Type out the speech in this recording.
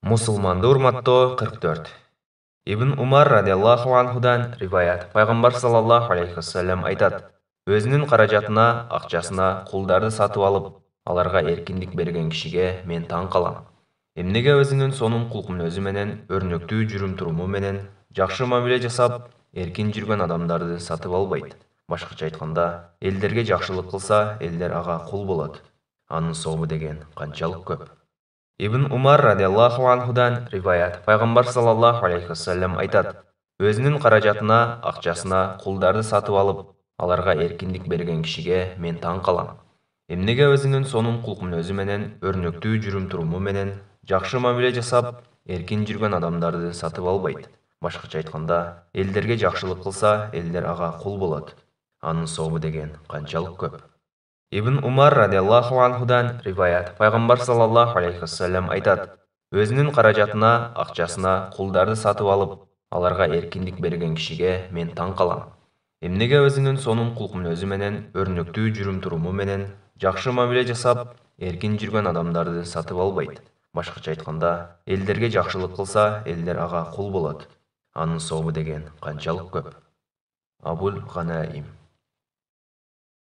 Musulmanды урматтоо 44. Ибн Умар радиаллаху анхудан риваят. Пайғамбар саллаллаху алейхи вассалам айтады: өзінің қаражатына, ақчасына құлдарды сатып алып, аларға еркіндік берген кишиге мен таң қалам. Эмнеге өзінің сонун кулкун өзі менен, өрнөктүү жүрүм туруму менен, жакшы мамиле жасап, эркин жүргөн адамдарды сатып албайт. Башкача айтканда, элдерге жакшылык кылса, элдер ага кул болот. Анын сообу деген канчалык көп. Ибн Умар радиаллаху анхудан риваят. Пайғамбар саллаллаху алейхи вассалам айтады: өзінің қаражатына, ақчасына құлдарды сатып алып, аларға еркіндік берген кишиге мен таң қалам. Эмнеге өзінің сонун кулкун өзі менен, өрнөктүү жүрүм туруму менен, жакшы мамиле жасап, эркин жүргөн адамдарды сатып албайт. Башкача айтканда, элдерге жакшылык кылса, элдер ага кул болот. Анын сообу деген канчалык көп. Ибн Умар радиаллаху анхудан риваят. Пайғамбар саллаллаху алейхи вассалам айтады: өзінің қаражатына, ақчасына құлдарды сатып алып, аларға еркіндік берген кишиге мен таң қалам. Эмнеге өзінің сонун кулкун өзі менен, өрнөктүү жүрүм туруму менен, жакшы мамиле жасап, эркин жүргөн адамдарды сатып албайт. Башкача айтканда, элдерге жакшылык кылса, элдер ага кул болот. Анын сообу деген канчалык көп. Абул Ғанаим.